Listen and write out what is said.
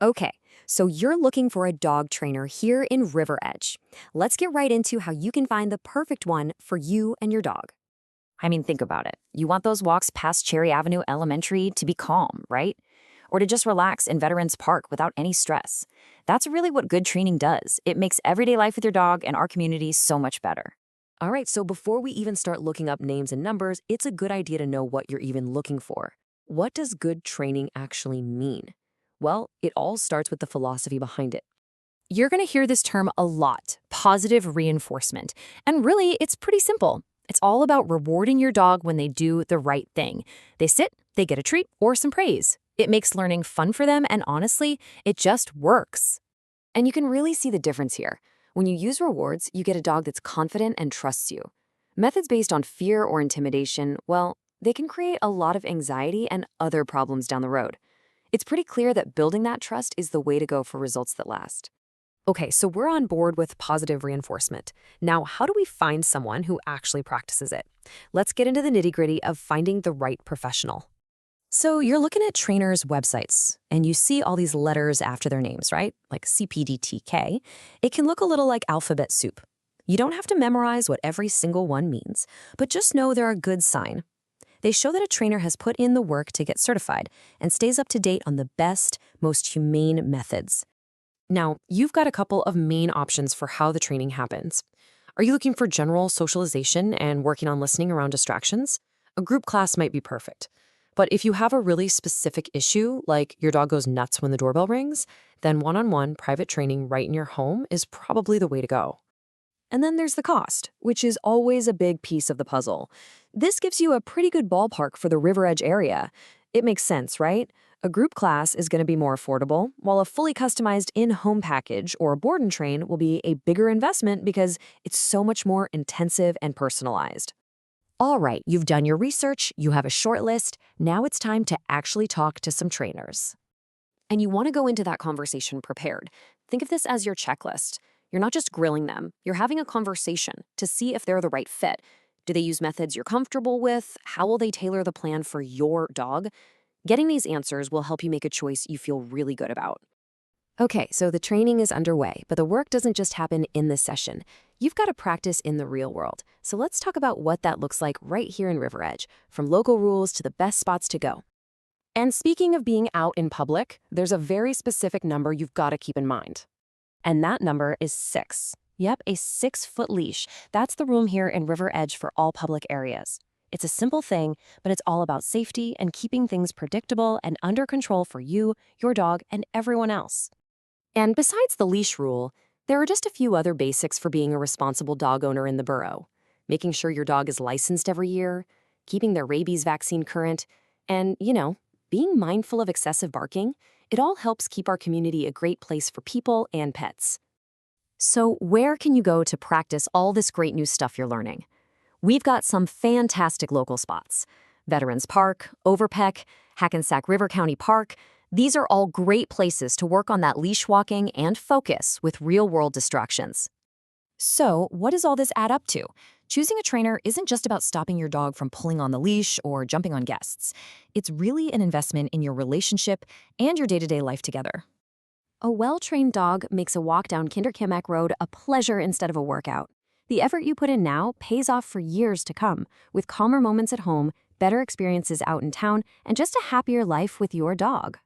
Okay, so you're looking for a dog trainer here in River Edge. Let's get right into how you can find the perfect one for you and your dog. I mean, think about it. You want those walks past Cherry Avenue Elementary to be calm, right? Or to just relax in Veterans Park without any stress. That's really what good training does. It makes everyday life with your dog and our community so much better. All right, so before we even start looking up names and numbers, it's a good idea to know what you're even looking for. What does good training actually mean? Well, it all starts with the philosophy behind it. You're going to hear this term a lot, positive reinforcement. And really, it's pretty simple. It's all about rewarding your dog when they do the right thing. They sit, they get a treat or some praise. It makes learning fun for them, and honestly, it just works. And you can really see the difference here. When you use rewards, you get a dog that's confident and trusts you. Methods based on fear or intimidation, well, they can create a lot of anxiety and other problems down the road. It's pretty clear that building that trust is the way to go for results that last. Okay, so we're on board with positive reinforcement. Now, how do we find someone who actually practices it? Let's get into the nitty-gritty of finding the right professional. So you're looking at trainers' websites, and you see all these letters after their names, right? Like CPDTK. It can look a little like alphabet soup. You don't have to memorize what every single one means, but just know they're a good sign. They show that a trainer has put in the work to get certified and stays up to date on the best, most humane methods. Now, you've got a couple of main options for how the training happens. Are you looking for general socialization and working on listening around distractions? A group class might be perfect. But if you have a really specific issue, like your dog goes nuts when the doorbell rings, then one-on-one private training right in your home is probably the way to go. And then there's the cost, which is always a big piece of the puzzle. This gives you a pretty good ballpark for the River Edge area. It makes sense, right? A group class is going to be more affordable, while a fully customized in-home package or a board and train will be a bigger investment because it's so much more intensive and personalized. All right, you've done your research, you have a short list, now it's time to actually talk to some trainers. And you want to go into that conversation prepared. Think of this as your checklist. You're not just grilling them, you're having a conversation to see if they're the right fit. Do they use methods you're comfortable with? How will they tailor the plan for your dog? Getting these answers will help you make a choice you feel really good about. Okay, so the training is underway, but the work doesn't just happen in this session. You've got to practice in the real world. So let's talk about what that looks like right here in River Edge, from local rules to the best spots to go. And speaking of being out in public, there's a very specific number you've got to keep in mind. And that number is 6. Yep, a 6-foot leash. That's the room here in River Edge for all public areas. It's a simple thing, but it's all about safety and keeping things predictable and under control for you, your dog, and everyone else. And besides the leash rule, there are just a few other basics for being a responsible dog owner in the borough. Making sure your dog is licensed every year, keeping their rabies vaccine current, and, being mindful of excessive barking. It all helps keep our community a great place for people and pets. So where can you go to practice all this great new stuff you're learning? We've got some fantastic local spots. Veterans Park, Overpeck, Hackensack River County Park. These are all great places to work on that leash walking and focus with real-world distractions. So what does all this add up to? Choosing a trainer isn't just about stopping your dog from pulling on the leash or jumping on guests. It's really an investment in your relationship and your day-to-day life together. A well-trained dog makes a walk down Kinderkamak Road a pleasure instead of a workout. The effort you put in now pays off for years to come, with calmer moments at home, better experiences out in town, and just a happier life with your dog.